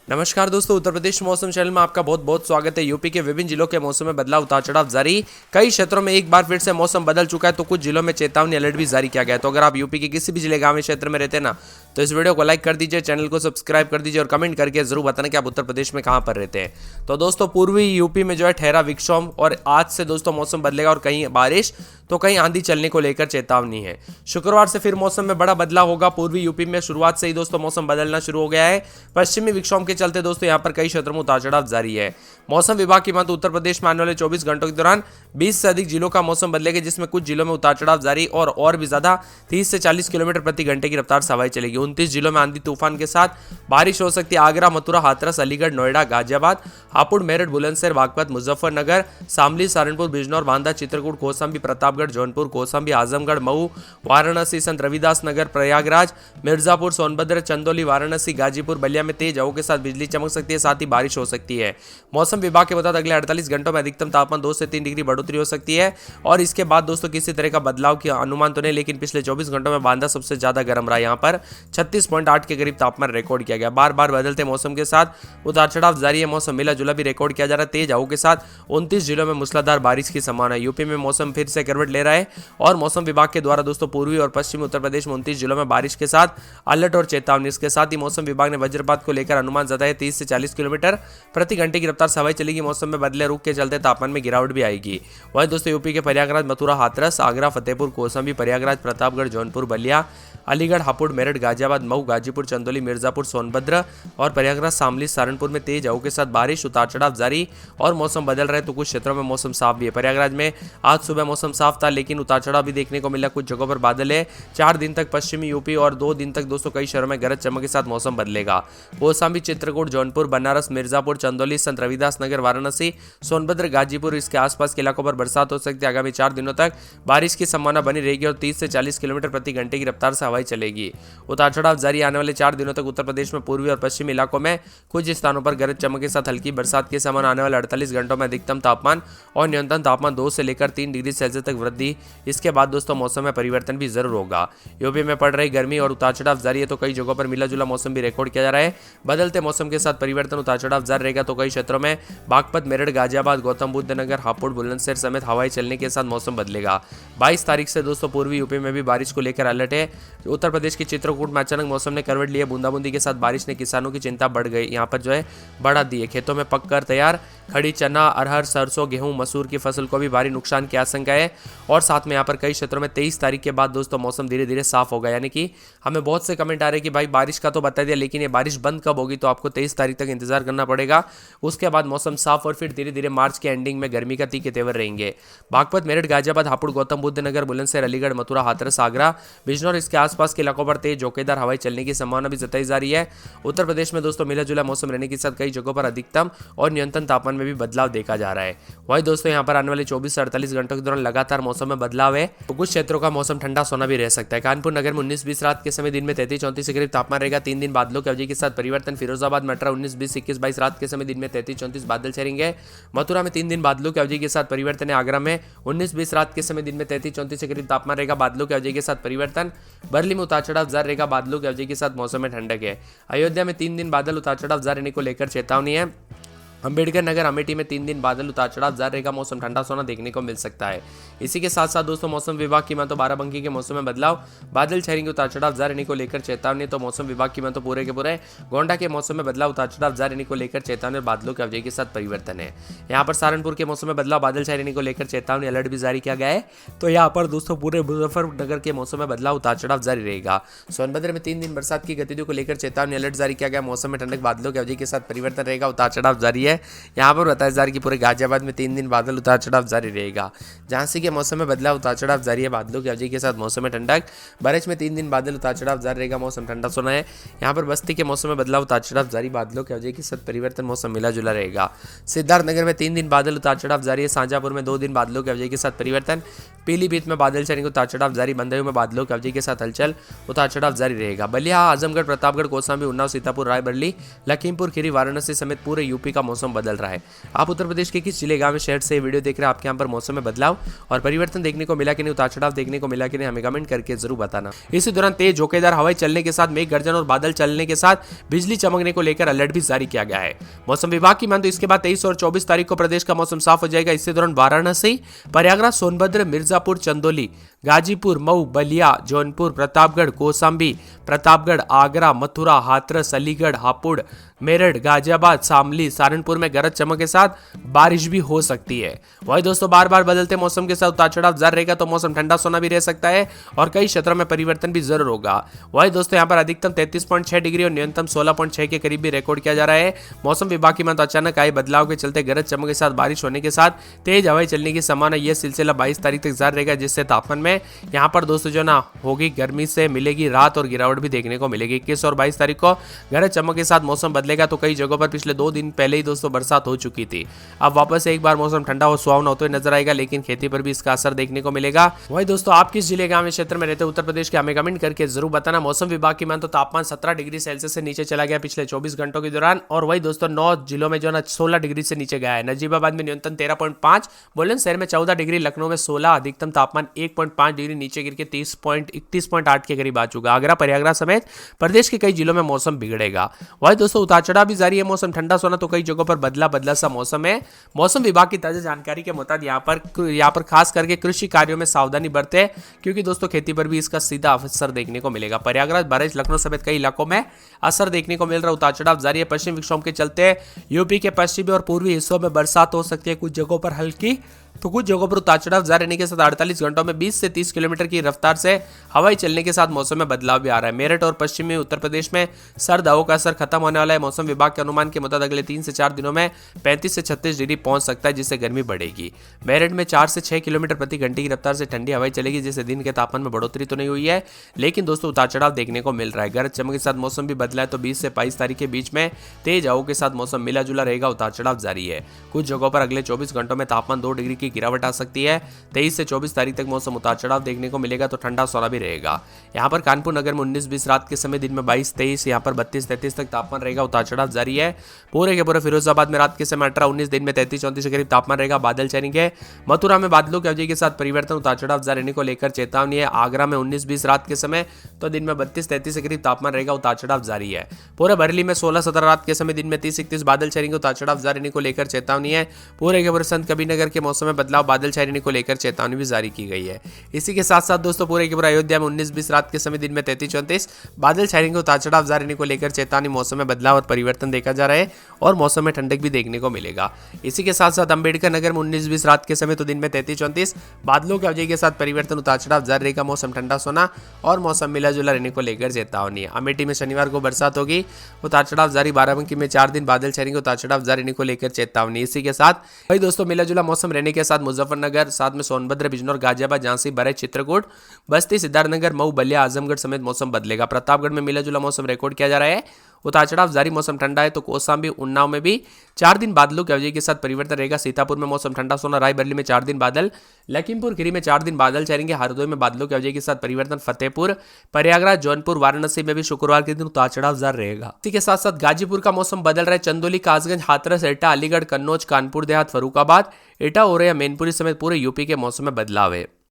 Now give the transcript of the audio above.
नमस्कार दोस्तों, उत्तर प्रदेश मौसम चैनल में आपका बहुत बहुत स्वागत है। यूपी के विभिन्न जिलों के मौसम में बदलाव उतार चढ़ाव जारी। कई क्षेत्रों में एक बार फिर से मौसम बदल चुका है, तो कुछ जिलों में चेतावनी अलर्ट भी जारी किया गया है। तो अगर आप यूपी के किसी भी जिले गांव क्षेत्र में रहते हैं ना, तो इस वीडियो को लाइक कर दीजिए, चैनल को सब्सक्राइब कर दीजिए और कमेंट करके जरूर बताना कि आप उत्तर प्रदेश में कहाँ पर रहते हैं। तो दोस्तों, पूर्वी यूपी में जो है ठहरा विक्षोभ और आज से दोस्तों मौसम बदलेगा और कहीं बारिश तो कहीं आंधी चलने को लेकर चेतावनी है। शुक्रवार से फिर मौसम में बड़ा बदलाव होगा। पूर्वी यूपी में शुरुआत से ही दोस्तों मौसम बदलना शुरू हो गया है। पश्चिमी विक्षोभ के चलते दोस्तों यहाँ पर कई क्षेत्रों में उतार चढ़ाव जारी है। मौसम विभाग की माने उत्तर प्रदेश में आने वाले 24 घंटों के दौरान 20 से अधिक जिलों का मौसम बदलेगा, जिसमें कुछ जिलों में उतार चढ़ाव जारी और भी ज्यादा 30 से 40 किलोमीटर प्रति घंटे की रफ्तार से हवाएं चलेगी। 29 जिलों में आंधी तूफान के साथ बारिश हो सकती है। आगरा, मथुरा, हाथरस, अलीगढ़, नोएडा, गाजियाबाद, हापुड़, मेरठ, बुलंदशहर, बागपत, मुजफ्फरनगर, शामली, सहारनपुर, बिजनौर, बांदा, चित्रकूट, कौशाम्बी, प्रतापगढ़, जौनपुर, कौशाम्बी, आजमगढ़, मऊ, वाराणसी, संत रविदास नगर, प्रयागराज, मिर्जापुर, सोनभद्र, चंदौली, वाराणसी, गाजीपुर, बलिया में तेज हवाओं के साथ बिजली चमक सकती है, साथ ही बारिश हो सकती है। मौसम विभाग के मुताबिक अगले 48 घंटों में अधिकतम तापमान 2 से 3 डिग्री बढ़ोतरी हो सकती है और इसके बाद दोस्तों किसी तरह का बदलाव की अनुमान तो नहीं, लेकिन पिछले 24 घंटों में बांदा सबसे ज्यादा गर्म रहा। यहाँ पर 36.8 के करीब तापमान रिकॉर्ड किया गया। बार बार बदलते मौसम के साथ उतार चढ़ाव जारी है। मौसम मिला जुला भी रिकॉर्ड किया जा रहा है। तेज हवाओं के साथ 29 जिलों में मूसलाधार बारिश की संभावना है। यूपी में मौसम फिर से करवट ले रहा है और मौसम विभाग के द्वारा दोस्तों पूर्वी और पश्चिमी उत्तर प्रदेश में 29 जिलों में बारिश के साथ अलर्ट और चेतावनी। इसके साथ ही मौसम विभाग ने वज्रपात को लेकर अनुमान जताया 30 से 40 किलोमीटर प्रति घंटे की रफ्तार से हवाएं चलेगी। मौसम में बदले रुख के चलते तापमान में गिरावट भी आएगी। वहीं दोस्तों यूपी के प्रयागराज, मथुरा, हाथरस, आगरा, फतेहपुर, कौशाम्बी, प्रयागराज, प्रतापगढ़, जौनपुर, बलिया, अलीगढ़, हापुड़, मेरठ, गाजियाबाद, मऊ, गाजीपुर, चंदौली, मिर्जापुर, सोनभद्र और प्रयागराज, शामली, सहारनपुर में तेज हवाओं के साथ बारिश, उतार चढ़ाव जारी और मौसम बदल रहे। तो कुछ क्षेत्रों में मौसम साफ भी है। प्रयागराज में आज सुबह मौसम साफ था, लेकिन उतार चढ़ाव भी देखने को मिला। कुछ जगहों पर बादल है। 4 दिन तक पश्चिमी यूपी और 2 दिन तक दोस्तों कई शहरों में गरज चमक के साथ मौसम बदलेगा। कौशाम्बी, चित्रकूट, जौनपुर, बनारस, मिर्जापुर, चंदौली, संत रविदास नगर, वाराणसी, सोनभद्र, गाजीपुर इसके आसपास के इलाकों पर बरसात हो सकती है। आगामी 4 दिनों तक बारिश की संभावना बनी रहेगी और 30 से 40 किलोमीटर प्रति घंटे की रफ्तार से हवाएं चलेगी। उतार चढ़ाव जारी। आने वाले 4 दिनों तक उत्तर प्रदेश में पूर्वी और पश्चिमी इलाकों में कुछ स्थानों पर गरज चमक के साथ हल्की बरसात की संभावना। आने वाले 48 घंटों में अधिकतम तापमान और न्यूनतम तापमान 2 से लेकर 3 डिग्री सेल्सियस तक वृद्धि। इसके बाद दोस्तों मौसम में परिवर्तन भी जरूर होगा। यूपी में पड़ रही गर्मी और उतार चढ़ाव जारी है, तो कई जगहों पर मिला जुला मौसम भी रिकॉर्ड किया जा रहा है। बदलते मौसम के साथ परिवर्तन, उतार चढ़ाव जारी रहेगा, तो कई क्षेत्रों में बागपत, मेरठ, गाजियाबाद, गौतम बुद्ध नगर, हापुड़, बुलंदशहर समेत हवाएं चलने के साथ मौसम बदलेगा। 22 तारीख से दोस्तों पूर्वी यूपी में भी बारिश को लेकर अलर्ट है। उत्तर प्रदेश के चित्रकूट में अचानक मौसम ने करवट ली है। बूंदाबूंदी के साथ बारिश ने किसानों की चिंता बढ़ गई, यहाँ पर जो है बढ़ा दी है। खेतों में पककर तैयार खड़ी चना, अरहर, सरसों, गेहूं, मसूर की फसल को भी भारी नुकसान की आशंका है। और साथ में यहाँ पर कई क्षेत्रों में 23 तारीख के बाद दोस्तों मौसम धीरे धीरे साफ होगा। यानी कि हमें बहुत से कमेंट आ रहे हैं कि भाई बारिश का तो बता दिया, लेकिन ये बारिश बंद कब होगी, तो आपको 23 तारीख तक इंतजार करना पड़ेगा। उसके बाद मौसम साफ और फिर धीरे धीरे मार्च के एंडिंग में गर्मी का तीखे तेवर रहेंगे। बागपत, मेरठ, गाजियाबाद, हापुड़, गौतम बुद्ध नगर, बुलंदशहर, अलीगढ़, मथुरा, हाथरस, आगरा, बिजनौर इसके आसपास के इलाकों पर तेज झोंकेदार हवाएं चलने की संभावना भी जताई जा रही है। उत्तर प्रदेश में दोस्तों मिला जुला मौसम रहने के साथ कई जगहों पर अधिकतम और न्यूनतम तापमान में भी बदलाव देखा जा रहा है। वही दोस्तों यहाँ पर आने वाले 24 से 48 घंटों के दौरान लगातार मौसम में बदलाव है, तो कुछ क्षेत्रों का मौसम ठंडा सोना भी रह सकता है। कानपुर नगर में 19-20 रात के समय, दिन में 33-34 के करीब तापमान रहेगा। 3 दिन बादलों की अवधि के साथ परिवर्तन। फिरोजाबाद, मटरा 19-20-21-22 रात के समय, दिन में 33-34 बादल छेड़ेंगे। मथुरा में 3 दिन बादलों की अवधि के साथ परिवर्तन है। आगरा में 19-20 रात के समय, दिन में 33-34 के करीब तापमान रहेगा। बादलों की अवधि के साथ परिवर्तन। बरली में उतार चढ़ाव जारी रहेगा। बादलों की अवधि के साथ मौसम में ठंडक है। अयोध्या में 3 दिन बादल उतार चढ़ाव जारी रहने को लेकर चेतावनी है। अंबेडकर नगर, अमेठी में 3 दिन बादल उतार चढ़ाव जारी रहेगा। मौसम ठंडा सोना देखने को मिल सकता है। इसी के साथ साथ दोस्तों मौसम विभाग की माने तो बाराबंकी के मौसम में बदलाव, बादल छाएंगे, उतार चढ़ाव जारी रहने को लेकर चेतावनी। तो मौसम विभाग की माने तो पूरे के पूरे गोंडा के मौसम में बदलाव, उतार चढ़ाव जारी रहने को लेकर चेतावनी और बादलों के अवधि के साथ परिवर्तन है। यहाँ पर सहारनपुर के मौसम में बदलाव, बादल छाए रहने को लेकर चेतावनी, अलर्ट भी जारी किया गया है। तो यहाँ पर दोस्तों पूरे मुजफ्फरनगर के मौसम में बदलाव, उतार चढ़ाव जारी रहेगा। सोनभद्र में 3 दिन बरसात की गतिविधियों को लेकर चेतावनी, अलर्ट जारी किया गया। मौसम में ठंडक, बादलों की अवधि के साथ परिवर्तन रहेगा, उतार चढ़ाव जारी है। यहाँ पर बताया जा रहा है कि पूरे गाजियाबाद में 3 दिन बादल, उतार चढ़ाव जारी रहेगा। झांसी के मौसम में बदलाव, उतार चढ़ाव जारी है। बादलों की अवधि के साथ मौसम में ठंडक। बरेच में 3 दिन बादल, उतार चढ़ाव जारी रहेगा। मौसम ठंडा सोना है। यहाँ पर बस्ती के मौसम में बदलाव, उतार चढ़ाव जारी। बादलों की अवधि के साथ परिवर्तन। मौसम मिला जुला रहेगा। सिद्धार्थनगर में 3 दिन बादल, उतार चढ़ाव जारी है। शाहजहांपुर में 2 दिन बादलों की अवधि के साथ परिवर्तन। पीलीभीत में बादल छाएंगे, उतार चढ़ाव जारी। बंदरदेव में बादलों की अवधि के साथ हलचल, उतार चढ़ाव जारी रहेगा। बलिया, आजमगढ़, प्रतापगढ़, कौशाम्बी, उन्नाव, सीतापुर, रायबरेली, लखीमपुर खीरी, वाराणसी समेत पूरे यूपी का मौसम मौसम बदल रहा है। आप उत्तर प्रदेश के किस जिले, गांव, शहर से वीडियो देख रहे हैं, आपके यहाँ पर मौसम में बदलाव और परिवर्तन देखने को मिला कि नहीं, उतार चढ़ाव देखने को मिला कि नहीं, हमें कमेंट करके जरूर बताना। इसी दौरान तेज झोंकेदार हवाएं चलने के साथ मेघ गर्जन और बादल चलने के साथ बिजली चमकने को लेकर अलर्ट भी जारी किया गया है। मौसम विभाग की मान तो इसके बाद 23 और 24 तारीख को प्रदेश का मौसम साफ हो जाएगा। इसी दौरान वाराणसी, प्रयागराज, सोनभद्र, मिर्जापुर, चंदौली, गाजीपुर, मऊ, बलिया, जौनपुर, प्रतापगढ़, कौशाम्बी, प्रतापगढ़, आगरा, मथुरा, हाथरस, अलीगढ़, हापुड़, मेरठ, गाजियाबाद, शामली, सहारनपुर में गरज चमक के साथ बारिश भी हो सकती है। वही दोस्तों बार बार बदलते मौसम के साथ उतार चढ़ाव जारी रहेगा तो मौसम ठंडा सोना भी रह सकता है और कई क्षेत्रों में परिवर्तन भी जरूर होगा। वही दोस्तों यहाँ पर अधिकतम 33.6 डिग्री और न्यूनतम 16.6 के करीब भी रिकॉर्ड किया जा रहा है। मौसम विभाग की मान तो अचानक आए बदलाव के चलते गरज चमक के साथ बारिश होने के साथ तेज हवाएं चलने की संभावना, यह सिलसिला 22 तारीख तक जारी रहेगा, जिससे तापमान में यहाँ पर दोस्तों जो ना होगी गर्मी से मिलेगी रात और गिरावट भी देखने को मिलेगी। 21 और 22 तारीख को गरज चमक के साथ मौसम बदलेगा तो कई जगहों पर पिछले 2 दिन पहले ही दोस्तों बरसात हो चुकी थी। अब वापस से एक बार मौसम ठंडा और सुहावना होते हुए नजर आएगा, लेकिन खेती पर भी इसका असर देखने को मिलेगा। वही दोस्तों आप किस जिले, गांव, क्षेत्र में रहते हैं उत्तर प्रदेश के, हमें कमेंट करके जरूर बताना। मौसम विभाग की मान तो तापमान 17 डिग्री सेल्सियस से नीचे चला गया पिछले 24 घंटों के दौरान और वही दोस्तों 9 जिलों में जो ना 16 डिग्री से नीचे गया है। नजीबाबाद में न्यूनतम 13.5, बुलंदशहर में 14 डिग्री, लखनऊ में 16, अधिकतम तापमान 1.5 डिग्री नीचे गिर के 31.8 के करीब आ चुका। आगरा, प्रयागराज समेत प्रदेश के कई जिलों में मौसम बिगड़ेगा। वही दोस्तों उतार चढ़ाव भी जारी है, मौसम ठंडा सोना तो कई जगहों पर बदला सा मौसम है। मौसम विभाग की ताजा जानकारी के मुताबिक यहाँ पर खास करके कृषि कार्यों में सावधानी बरते, क्योंकि दोस्तों खेती पर भी इसका सीधा असर देखने को मिलेगा। प्रयागराज, बरेली, लखनऊ समेत कई इलाकों में असर देखने को मिल रहा है। उतार चढ़ाव जारी है। पश्चिम विक्षोभ के चलते यूपी के पश्चिमी और पूर्वी हिस्सों में बरसात हो सकती है, कुछ जगहों पर हल्की तो कुछ जगहों पर उतार चढ़ाव जारी रहने के साथ 48 घंटों में 20 से 30 किलोमीटर की रफ्तार से हवाई चलने के साथ मौसम में बदलाव भी आ रहा है। मेरठ और पश्चिमी उत्तर प्रदेश में सर्द हवाओं का असर खत्म होने वाला है। मौसम विभाग के अनुमान के मुताबिक अगले 3 से 4 दिनों में 35 से 36 डिग्री पहुंच सकता है, जिससे गर्मी बढ़ेगी। मेरठ में 4 से 6 किलोमीटर प्रति घंटे की रफ्तार से ठंडी हवाई चलेगी, जिससे दिन के तापमान में बढ़ोतरी तो नहीं हुई है, लेकिन दोस्तों उतार चढ़ाव देखने को मिल रहा है। गरज चमक के साथ मौसम भी बदला है तो 20 से 22 तारीख के बीच में तेज हवाओं के साथ मौसम मिला जुला रहेगा। उतार चढ़ाव जारी है। कुछ जगहों पर अगले 24 घंटों में तापमान 2 डिग्री की गिरावट आ सकती है। 23 से 24 तारीख तक मौसम उतार चढ़ाव देखने को मिलेगा तो ठंडा सोना भी रहेगा। यहाँ पर कानपुर नगर में 19-20 रात के समय, दिन में 22-23, यहाँ पर 32-33 तक तापमान रहेगा। उतार चढ़ाव जारी है। पूरे के पूरे फिरोजाबाद में रात के समय 18-19, दिन में 33-34 के करीब तापमान रहेगा। बादल छाएंगे। मथुरा में बादलों की अवधि के साथ परिवर्तन, उतार चढ़ाव जारी रहने को लेकर चेतावनी है। आगरा में 19-20 रात के समय तो दिन में 32-33 के करीब तापमान रहेगा। उतार चढ़ाव जारी है। पूरे बरेली में 16-17 रात के समय, दिन में 30-31 बादल छाएंगे। उतार चढ़ाव जारी रहने को लेकर चेतावनी है। पूरे के पूरे संत कबीरनगर के मौसम में बदलाव, बादल छाए रहने को लेकर चेतावनी भी जारी की गई है। इसी के साथ साथ दोस्तों पूरे के पूरे अयोध्या में 19-20 रात के समय, दिन में 33-34 बादल छाएंगे। उतार चढ़ाव जारी रहने को लेकर चेतावनी, मौसम में बदलाव और परिवर्तन देखा जा रहा है और मौसम में ठंडक भी देखने को मिलेगा। इसी के साथ साथ अंबेडकर नगर में 19-20 रात के समय तो दिन में 33-34 बादलों की अवधि के साथ परिवर्तन, उतार चढ़ाव जारी रहेगा। मौसम ठंडा सोना और मौसम मिला जुला रहने को लेकर चेतावनी है। अमेठी में शनिवार को बरसात होगी। उतार चढ़ाव जारी। बाराबंकी में 4 दिन बादल छाएंगे। उतार चढ़ाव जारी रहने को लेकर चेतावनी। इसी के साथ भाई दोस्तों मिला जुला मौसम रहने के साथ मुजफ्फरनगर, साथ में सोनभद्र, बिजनौर, गाजियाबाद, झांसी, बरेली, चित्रकूट, बस्ती, सिद्धार्थनगर, मऊ, बलिया, आजमगढ़ समेत मौसम बदलेगा। प्रतापगढ़ में मिला जुला मौसम रिकॉर्ड किया जा रहा है। उतार चढ़ाव जारी। मौसम ठंडा है तो कौशाम्बी, उन्नाव में भी 4 दिन बादलों की अवधि के साथ परिवर्तन रहेगा। सीतापुर में मौसम ठंडा सोना। रायबरेली में 4 दिन बादल। लखीमपुर खीरी में 4 दिन बादल छाएंगे। हरदोई में बादलों की अवधि के साथ परिवर्तन। फतेहपुर, प्रयागराज, जौनपुर, वाराणसी में भी शुक्रवार के दिन उतार चढ़ाव जारी रहेगा। इसी के साथ साथ गाजीपुर का मौसम बदल रहा है। चंदौली, कासगंज, हाथरस, एटा, अलीगढ़, कन्नौज, कानपुर देहात, फर्रुखाबाद, एटा, औरैया, मैनपुरी समेत पूरे यूपी के मौसम में बदलाव है।